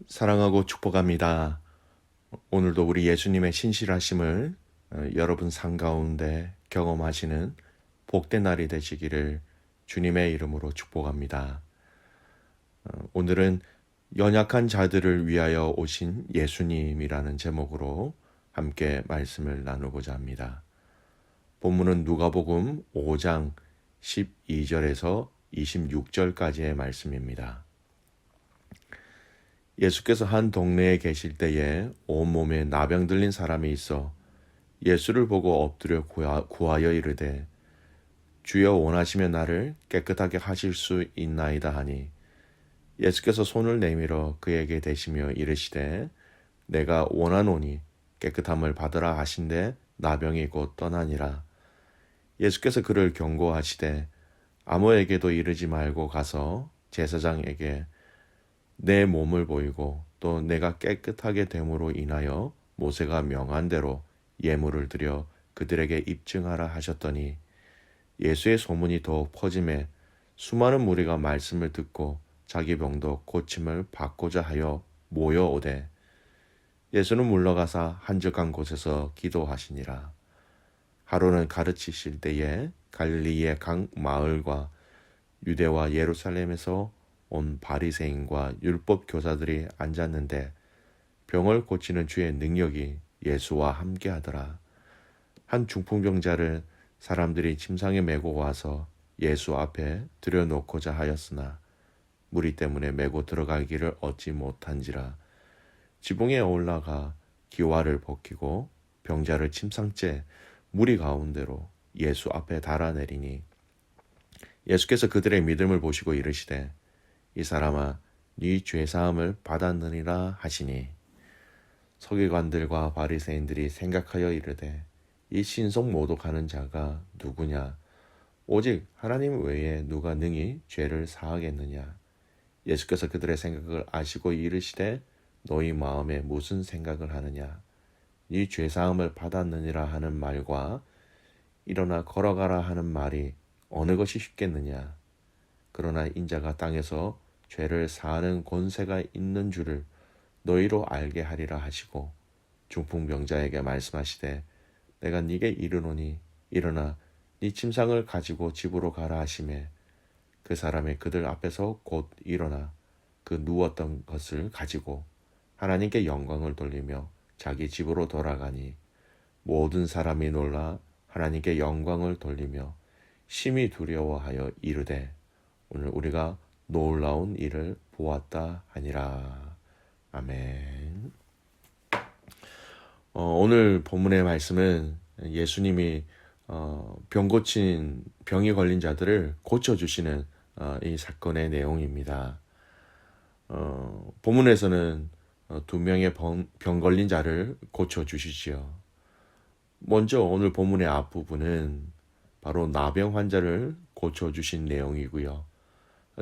사랑하고 축복합니다. 오늘도 우리 예수님의 신실하심을 여러분 삶 가운데 경험하시는 복된 날이 되시기를 주님의 이름으로 축복합니다. 오늘은 연약한 자들을 위하여 오신 예수님이라는 제목으로 함께 말씀을 나누고자 합니다. 본문은 누가복음 5장 12절에서 26절까지의 말씀입니다. 예수께서 한 동네에 계실 때에 온몸에 나병 들린 사람이 있어 예수를 보고 엎드려 구하여 이르되 주여 원하시면 나를 깨끗하게 하실 수 있나이다 하니 예수께서 손을 내밀어 그에게 대시며 이르시되 내가 원하노니 깨끗함을 받으라 하신대 나병이 곧 떠나니라. 예수께서 그를 경고하시되 아무에게도 이르지 말고 가서 제사장에게 내 몸을 보이고 또 내가 깨끗하게 됨으로 인하여 모세가 명한 대로 예물을 드려 그들에게 입증하라 하셨더니 예수의 소문이 더욱 퍼짐에 수많은 무리가 말씀을 듣고 자기 병도 고침을 받고자 하여 모여오되 예수는 물러가사 한적한 곳에서 기도하시니라. 하루는 가르치실 때에 갈릴리의 각 마을과 유대와 예루살렘에서 온 바리새인과 율법 교사들이 앉았는데 병을 고치는 주의 능력이 예수와 함께하더라. 한 중풍병자를 사람들이 침상에 메고 와서 예수 앞에 들여놓고자 하였으나 무리 때문에 메고 들어가기를 얻지 못한지라. 지붕에 올라가 기와를 벗기고 병자를 침상째 무리 가운데로 예수 앞에 달아내리니 예수께서 그들의 믿음을 보시고 이르시되 이 사람아 네 죄사함을 받았느니라 하시니 서기관들과 바리새인들이 생각하여 이르되 이 신성 모독하는 자가 누구냐 오직 하나님 외에 누가 능히 죄를 사하겠느냐. 예수께서 그들의 생각을 아시고 이르시되 너희 마음에 무슨 생각을 하느냐. 네 죄사함을 받았느니라 하는 말과 일어나 걸어가라 하는 말이 어느 것이 쉽겠느냐. 그러나 인자가 땅에서 죄를 사하는 권세가 있는 줄을 너희로 알게 하리라 하시고 중풍병자에게 말씀하시되 내가 네게 이르노니 일어나 네 침상을 가지고 집으로 가라 하시매 그 사람이 그들 앞에서 곧 일어나 그 누웠던 것을 가지고 하나님께 영광을 돌리며 자기 집으로 돌아가니 모든 사람이 놀라 하나님께 영광을 돌리며 심히 두려워하여 이르되 오늘 우리가 놀라운 일을 보았다 하니라. 아멘. 오늘 본문의 말씀은 예수님이 병이 걸린 자들을 고쳐주시는 이 사건의 내용입니다. 본문에서는 두 명의 병 걸린 자를 고쳐주시지요. 먼저 오늘 본문의 앞부분은 바로 나병 환자를 고쳐주신 내용이고요.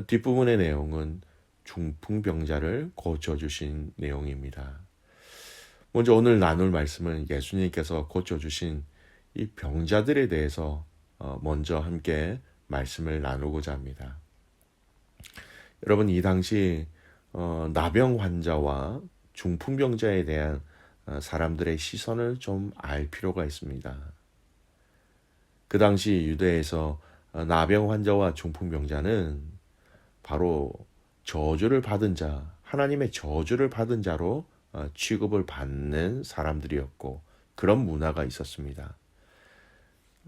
뒷부분의 내용은 중풍병자를 고쳐주신 내용입니다. 먼저 오늘 나눌 말씀은 예수님께서 고쳐주신 이 병자들에 대해서 먼저 함께 말씀을 나누고자 합니다. 여러분 이 당시 나병 환자와 중풍병자에 대한 사람들의 시선을 좀 알 필요가 있습니다. 그 당시 유대에서 나병 환자와 중풍병자는 바로 저주를 받은 자, 하나님의 저주를 받은 자로 취급을 받는 사람들이었고 그런 문화가 있었습니다.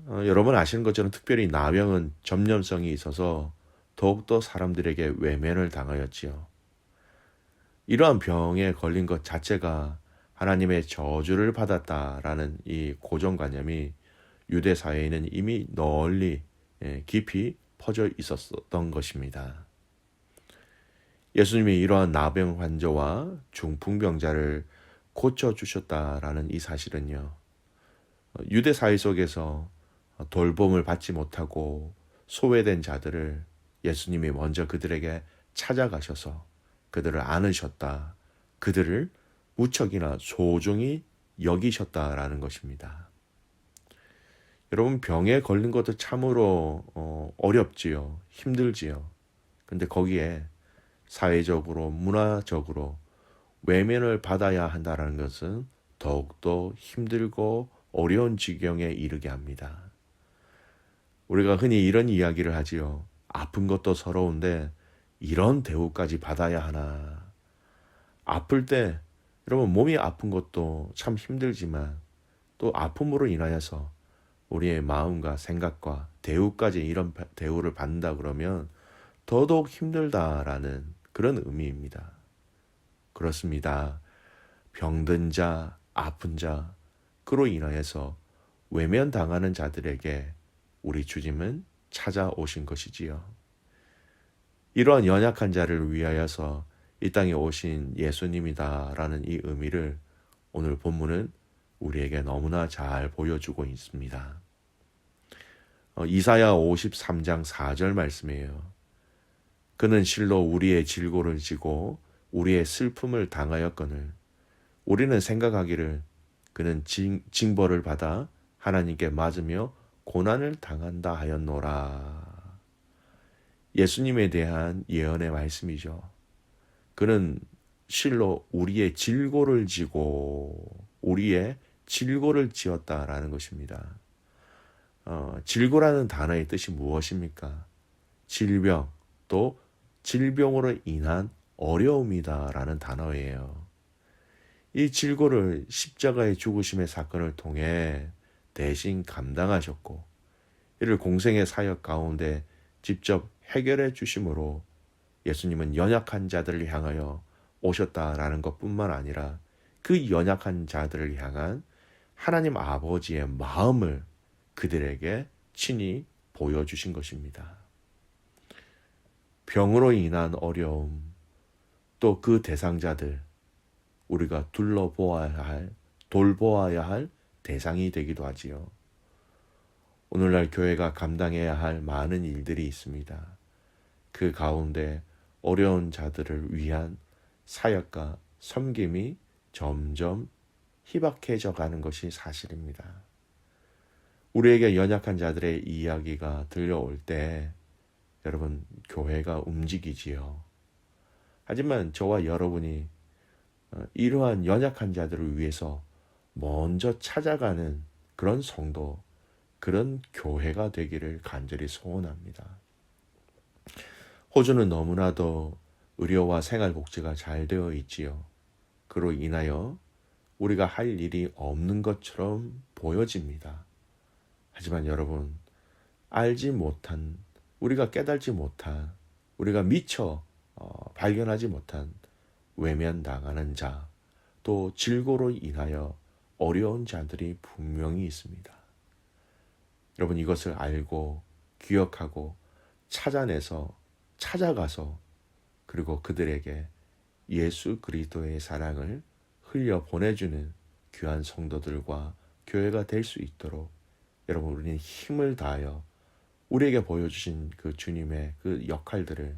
여러분 아시는 것처럼 특별히 나병은 전염성이 있어서 더욱더 사람들에게 외면을 당하였지요. 이러한 병에 걸린 것 자체가 하나님의 저주를 받았다라는 이 고정관념이 유대 사회에는 이미 널리 깊이 퍼져 있었던 것입니다. 예수님이 이러한 나병 환자와 중풍병자를 고쳐주셨다라는 이 사실은요. 유대 사회 속에서 돌봄을 받지 못하고 소외된 자들을 예수님이 먼저 그들에게 찾아가셔서 그들을 안으셨다. 그들을 무척이나 소중히 여기셨다라는 것입니다. 여러분 병에 걸린 것도 참으로 어렵지요. 힘들지요. 근데 거기에 사회적으로 문화적으로 외면을 받아야 한다는 것은 더욱더 힘들고 어려운 지경에 이르게 합니다. 우리가 흔히 이런 이야기를 하지요. 아픈 것도 서러운데 이런 대우까지 받아야 하나. 아플 때 여러분 몸이 아픈 것도 참 힘들지만 또 아픔으로 인하여서 우리의 마음과 생각과 대우까지 이런 대우를 받는다 그러면 더더욱 힘들다라는 그런 의미입니다. 그렇습니다. 병든 자, 아픈 자, 그로 인하여서 외면당하는 자들에게 우리 주님은 찾아오신 것이지요. 이러한 연약한 자를 위하여서 이 땅에 오신 예수님이다라는 이 의미를 오늘 본문은 우리에게 너무나 잘 보여주고 있습니다. 이사야 53장 4절 말씀이에요. 그는 실로 우리의 질고를 지고 우리의 슬픔을 당하였거늘 우리는 생각하기를 그는 징벌을 받아 하나님께 맞으며 고난을 당한다 하였노라. 예수님에 대한 예언의 말씀이죠. 그는 실로 우리의 질고를 지고 우리의 질고를 지었다라는 것입니다. 질고라는 단어의 뜻이 무엇입니까? 질병, 또 질병으로 인한 어려움이다라는 단어예요. 이 질고를 십자가의 죽으심의 사건을 통해 대신 감당하셨고 이를 공생의 사역 가운데 직접 해결해 주심으로 예수님은 연약한 자들을 향하여 오셨다라는 것뿐만 아니라 그 연약한 자들을 향한 하나님 아버지의 마음을 그들에게 친히 보여주신 것입니다. 병으로 인한 어려움, 또 그 대상자들, 우리가 돌보아야 할 대상이 되기도 하지요. 오늘날 교회가 감당해야 할 많은 일들이 있습니다. 그 가운데 어려운 자들을 위한 사역과 섬김이 점점 희박해져 가는 것이 사실입니다. 우리에게 연약한 자들의 이야기가 들려올 때 여러분 교회가 움직이지요. 하지만 저와 여러분이 이러한 연약한 자들을 위해서 먼저 찾아가는 그런 성도, 그런 교회가 되기를 간절히 소원합니다. 호주는 너무나도 의료와 생활복지가 잘 되어 있지요. 그로 인하여 우리가 할 일이 없는 것처럼 보여집니다. 하지만 여러분, 알지 못한, 우리가 깨달지 못한, 우리가 미처 발견하지 못한 외면당하는 자, 또 질고로 인하여 어려운 자들이 분명히 있습니다. 여러분 이것을 알고 기억하고 찾아가서 그리고 그들에게 예수 그리스도의 사랑을 흘려 보내주는 귀한 성도들과 교회가 될 수 있도록 여러분 우리는 힘을 다하여 우리에게 보여주신 그 주님의 그 역할들을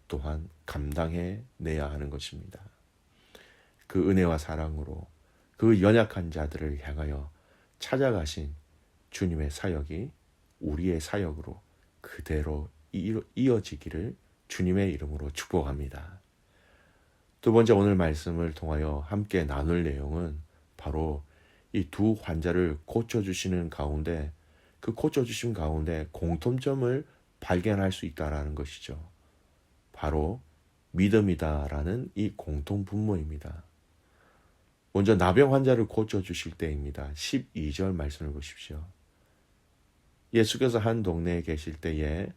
또한 감당해 내야 하는 것입니다. 그 은혜와 사랑으로 그 연약한 자들을 향하여 찾아가신 주님의 사역이 우리의 사역으로 그대로 이어지기를 주님의 이름으로 축복합니다. 두 번째 오늘 말씀을 통하여 함께 나눌 내용은 바로 이 두 환자를 고쳐주시는 가운데 그 고쳐주신 가운데 공통점을 발견할 수 있다는 것이죠. 바로 믿음이다라는 이 공통 분모입니다. 먼저 나병 환자를 고쳐주실 때입니다. 12절 말씀을 보십시오. 예수께서 한 동네에 계실 때에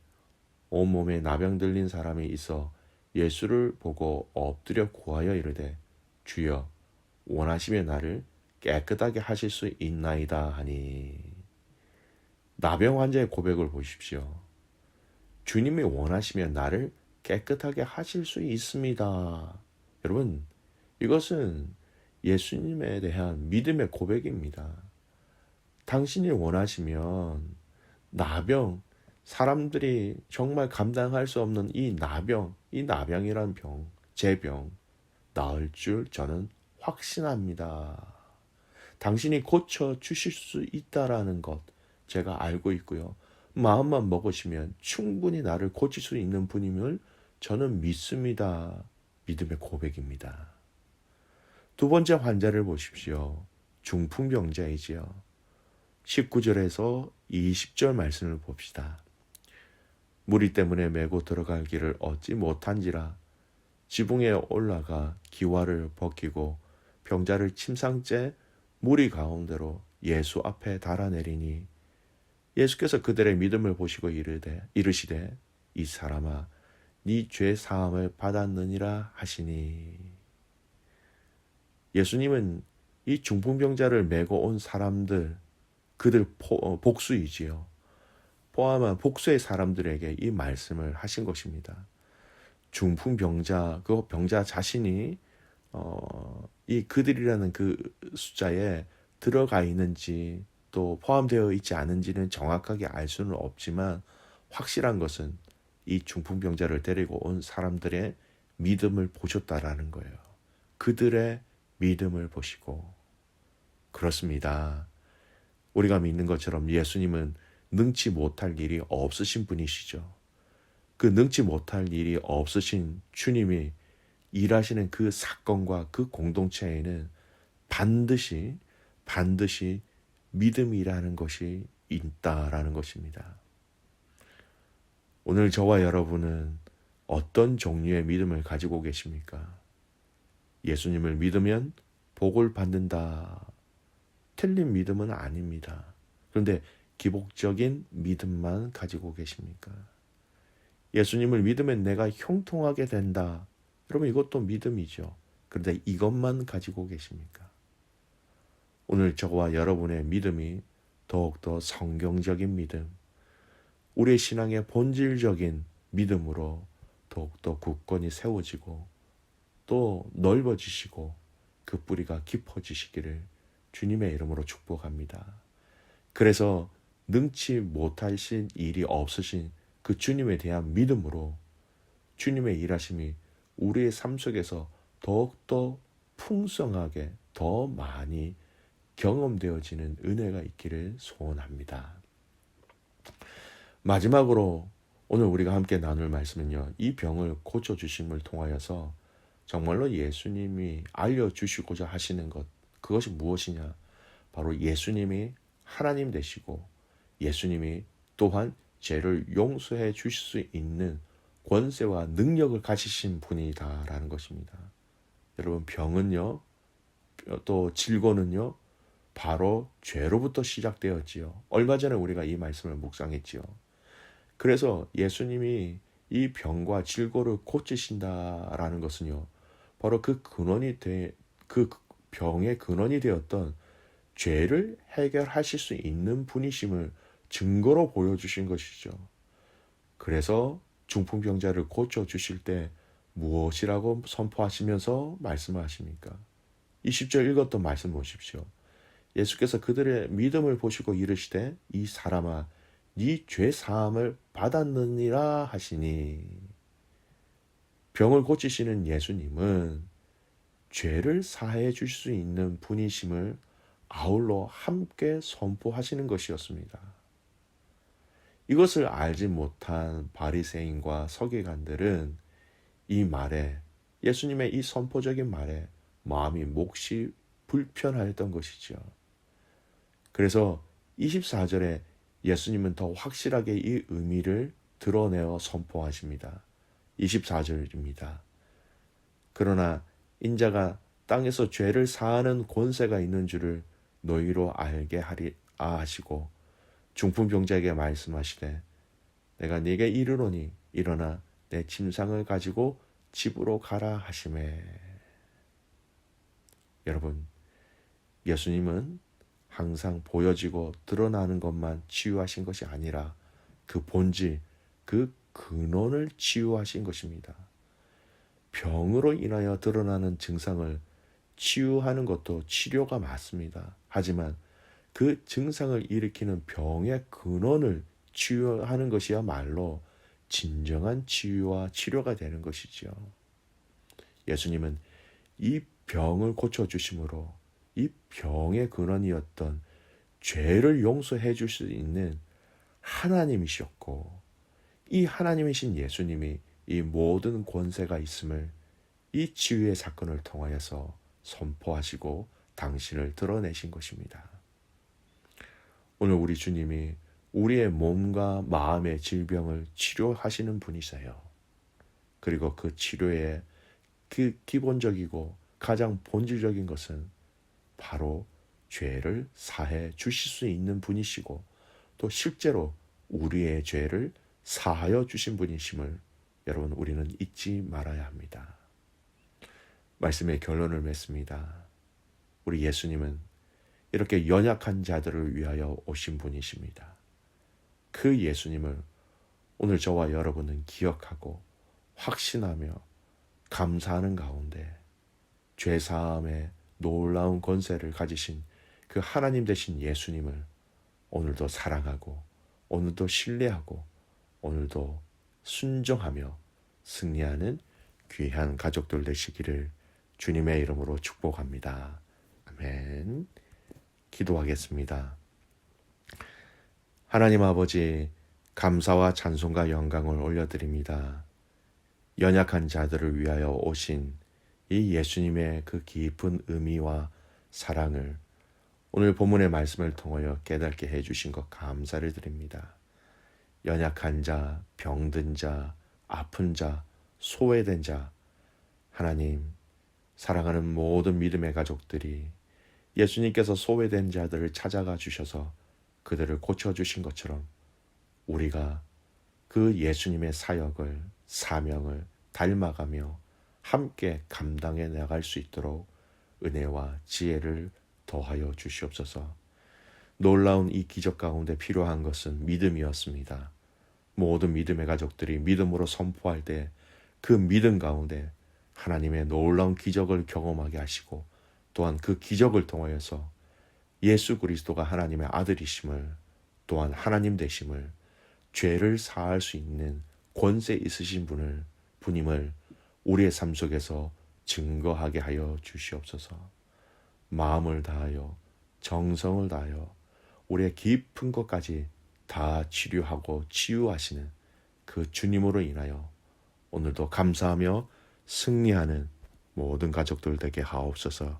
온몸에 나병 들린 사람이 있어 예수를 보고 엎드려 구하여 이르되 주여 원하시면 나를 깨끗하게 하실 수 있나이다 하니. 나병 환자의 고백을 보십시오. 주님이 원하시면 나를 깨끗하게 하실 수 있습니다. 여러분 이것은 예수님에 대한 믿음의 고백입니다. 당신이 원하시면 나병, 사람들이 정말 감당할 수 없는 이 나병이란 병, 제병 나을 줄 저는 확신합니다. 당신이 고쳐 주실 수 있다라는 것 제가 알고 있고요. 마음만 먹으시면 충분히 나를 고칠 수 있는 분임을 저는 믿습니다. 믿음의 고백입니다. 두 번째 환자를 보십시오. 중풍병자이지요. 19절에서 20절 말씀을 봅시다. 무리 때문에 메고 들어갈 길을 얻지 못한지라 지붕에 올라가 기와를 벗기고 병자를 침상째 무리 가운데로 예수 앞에 달아내리니 예수께서 그들의 믿음을 보시고 이르시되 이 사람아 네 죄 사함을 받았느니라 하시니. 예수님은 이 중풍병자를 메고 온 사람들, 그들 복수이지요. 포함한 복수의 사람들에게 이 말씀을 하신 것입니다. 중풍병자, 그 병자 자신이 이 그들이라는 그 숫자에 들어가 있는지 또 포함되어 있지 않은지는 정확하게 알 수는 없지만 확실한 것은 이 중풍병자를 데리고 온 사람들의 믿음을 보셨다라는 거예요. 그들의 믿음을 보시고. 그렇습니다. 우리가 믿는 것처럼 예수님은 능치 못할 일이 없으신 분이시죠. 그 능치 못할 일이 없으신 주님이 일하시는 그 사건과 그 공동체에는 반드시 믿음이라는 것이 있다라는 것입니다. 오늘 저와 여러분은 어떤 종류의 믿음을 가지고 계십니까? 예수님을 믿으면 복을 받는다. 틀린 믿음은 아닙니다. 그런데 기복적인 믿음만 가지고 계십니까? 예수님을 믿으면 내가 형통하게 된다. 여러분 이것도 믿음이죠. 그런데 이것만 가지고 계십니까? 오늘 저와 여러분의 믿음이 더욱더 성경적인 믿음, 우리의 신앙의 본질적인 믿음으로 더욱더 굳건히 세워지고 또 넓어지시고 그 뿌리가 깊어지시기를 주님의 이름으로 축복합니다. 그래서 능치 못하신 일이 없으신 그 주님에 대한 믿음으로 주님의 일하심이 우리의 삶 속에서 더욱더 풍성하게 더 많이 경험되어지는 은혜가 있기를 소원합니다. 마지막으로 오늘 우리가 함께 나눌 말씀은요. 이 병을 고쳐주심을 통하여서 정말로 예수님이 알려주시고자 하시는 것, 그것이 무엇이냐? 바로 예수님이 하나님 되시고 예수님이 또한 죄를 용서해 주실 수 있는 권세와 능력을 가지신 분이다라는 것입니다. 여러분 병은요, 또 질고는요, 바로 죄로부터 시작되었지요. 얼마 전에 우리가 이 말씀을 묵상했지요. 그래서 예수님이 이 병과 질고를 고치신다라는 것은요, 바로 그 병의 근원이 되었던 죄를 해결하실 수 있는 분이심을 증거로 보여주신 것이죠. 그래서 중풍병자를 고쳐주실 때 무엇이라고 선포하시면서 말씀하십니까? 20절 읽었던 말씀 보십시오. 예수께서 그들의 믿음을 보시고 이르시되 이 사람아 네 죄 사함을 받았느니라 하시니. 병을 고치시는 예수님은 죄를 사해 주실 수 있는 분이심을 아울러 함께 선포하시는 것이었습니다. 이것을 알지 못한 바리새인과 서기관들은 이 말에, 예수님의 이 선포적인 말에 마음이 몹시 불편하였던 것이죠. 그래서 24절에 예수님은 더 확실하게 이 의미를 드러내어 선포하십니다. 24절입니다. 그러나 인자가 땅에서 죄를 사하는 권세가 있는 줄을 너희로 알게 하리 하시고 중풍병자에게 말씀하시되 내가 네게 이르노니 일어나 내 침상을 가지고 집으로 가라 하시매. 여러분, 예수님은 항상 보여지고 드러나는 것만 치유하신 것이 아니라 그 본질, 그 근원을 치유하신 것입니다. 병으로 인하여 드러나는 증상을 치유하는 것도 치료가 맞습니다. 하지만 그 증상을 일으키는 병의 근원을 치유하는 것이야말로 진정한 치유와 치료가 되는 것이죠. 예수님은 이 병을 고쳐주심으로 이 병의 근원이었던 죄를 용서해 줄 수 있는 하나님이셨고, 이 하나님이신 예수님이 이 모든 권세가 있음을 이 치유의 사건을 통하여서 선포하시고 당신을 드러내신 것입니다. 오늘 우리 주님이 우리의 몸과 마음의 질병을 치료하시는 분이세요. 그리고 그 치료의 그 기본적이고 가장 본질적인 것은 바로 죄를 사해 주실 수 있는 분이시고 또 실제로 우리의 죄를 사하여 주신 분이심을 여러분 우리는 잊지 말아야 합니다. 말씀의 결론을 맺습니다. 우리 예수님은 이렇게 연약한 자들을 위하여 오신 분이십니다. 그 예수님을 오늘 저와 여러분은 기억하고 확신하며 감사하는 가운데 죄사함의 놀라운 권세를 가지신 그 하나님 되신 예수님을 오늘도 사랑하고 오늘도 신뢰하고 오늘도 순종하며 승리하는 귀한 가족들 되시기를 주님의 이름으로 축복합니다. 아멘. 기도하겠습니다. 하나님 아버지, 감사와 찬송과 영광을 올려드립니다. 연약한 자들을 위하여 오신 이 예수님의 그 깊은 의미와 사랑을 오늘 본문의 말씀을 통하여 깨닫게 해주신 것 감사를 드립니다. 연약한 자, 병든 자, 아픈 자, 소외된 자, 하나님, 사랑하는 모든 믿음의 가족들이 예수님께서 소외된 자들을 찾아가 주셔서 그들을 고쳐주신 것처럼 우리가 그 예수님의 사역을, 사명을 닮아가며 함께 감당해 나갈 수 있도록 은혜와 지혜를 더하여 주시옵소서. 놀라운 이 기적 가운데 필요한 것은 믿음이었습니다. 모든 믿음의 가족들이 믿음으로 선포할 때 그 믿음 가운데 하나님의 놀라운 기적을 경험하게 하시고 또한 그 기적을 통하여서 예수 그리스도가 하나님의 아들이심을 또한 하나님 되심을 죄를 사할 수 있는 권세 있으신 분임을 우리의 삶 속에서 증거하게 하여 주시옵소서. 마음을 다하여 정성을 다하여 우리의 깊은 것까지 다 치료하고 치유하시는 그 주님으로 인하여 오늘도 감사하며 승리하는 모든 가족들 되게 하옵소서.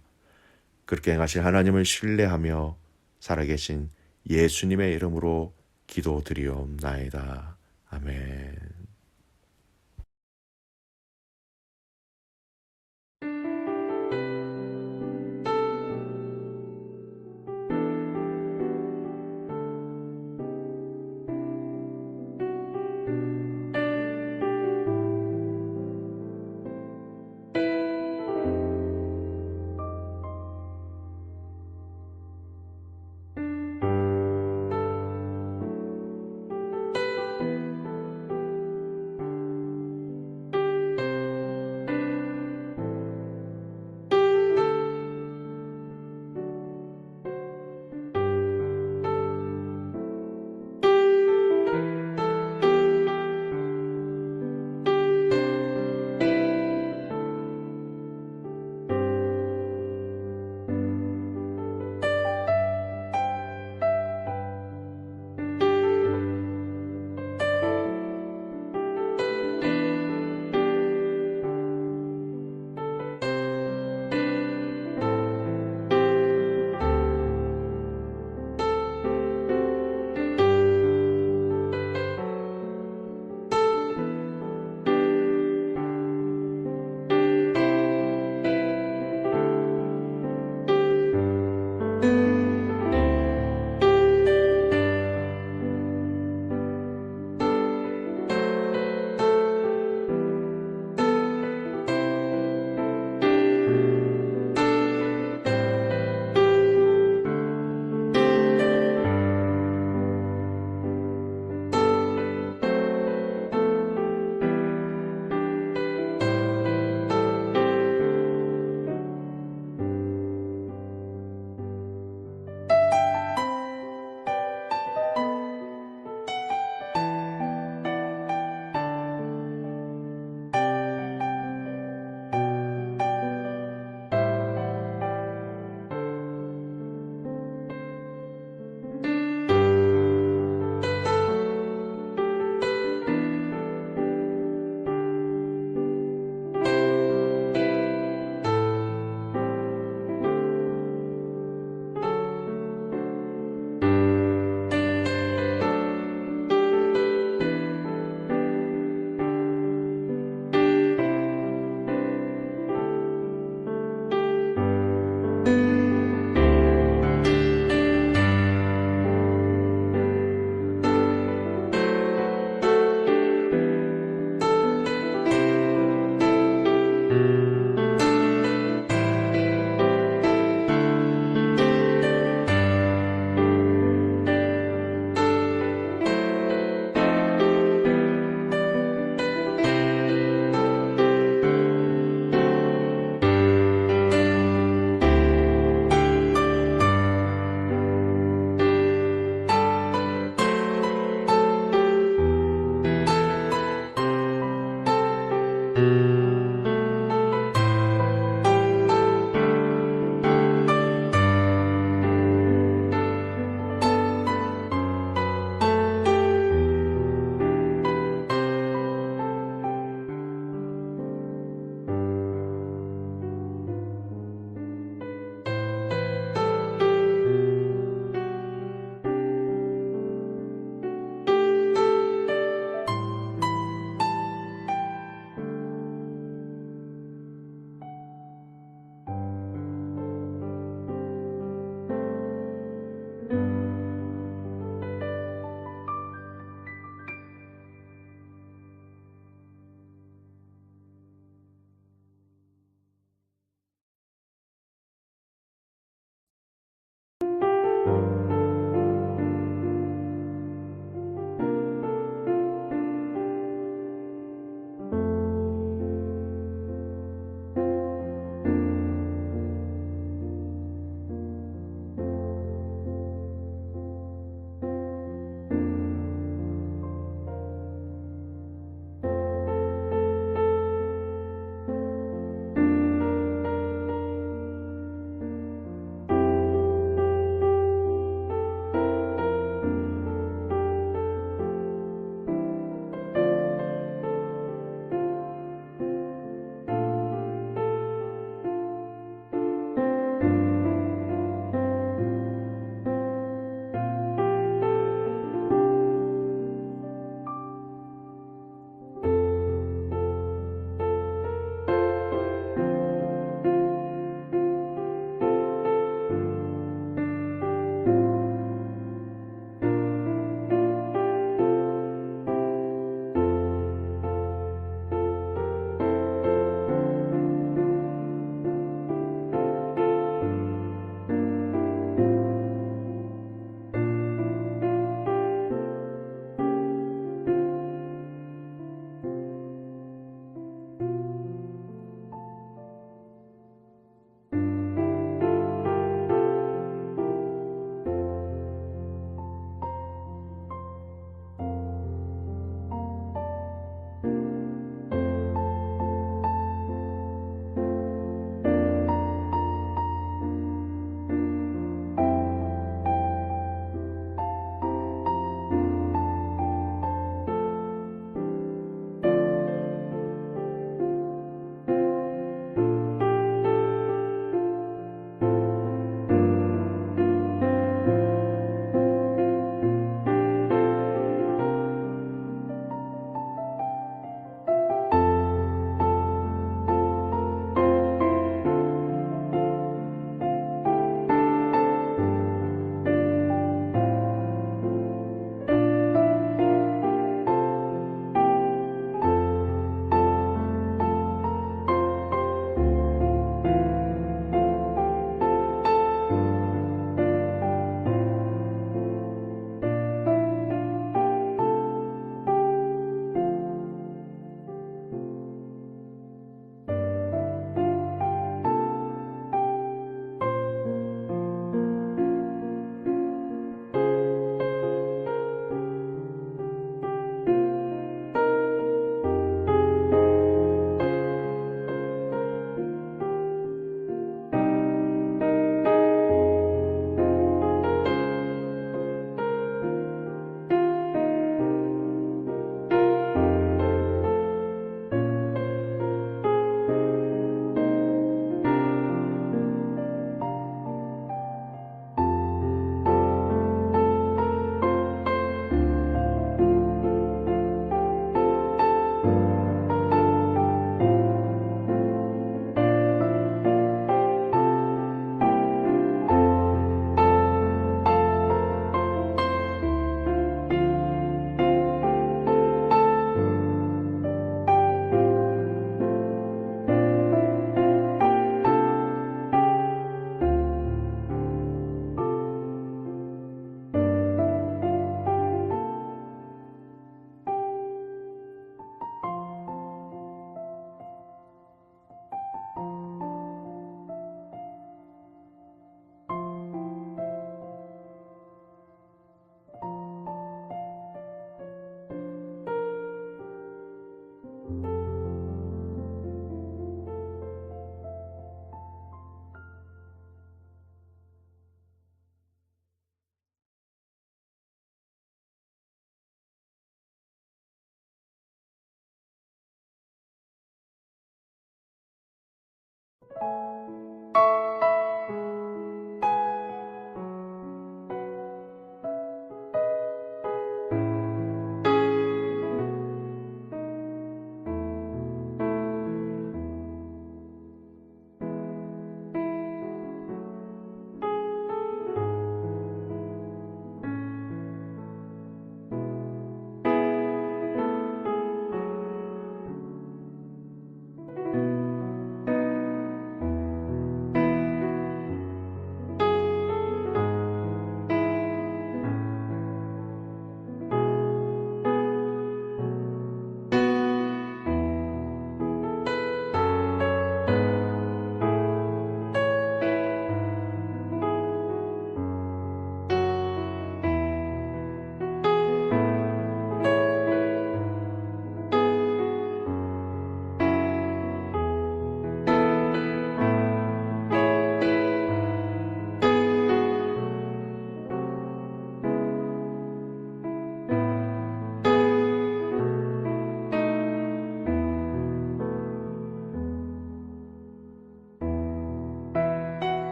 그렇게 행하신 하나님을 신뢰하며 살아계신 예수님의 이름으로 기도드리옵나이다. 아멘.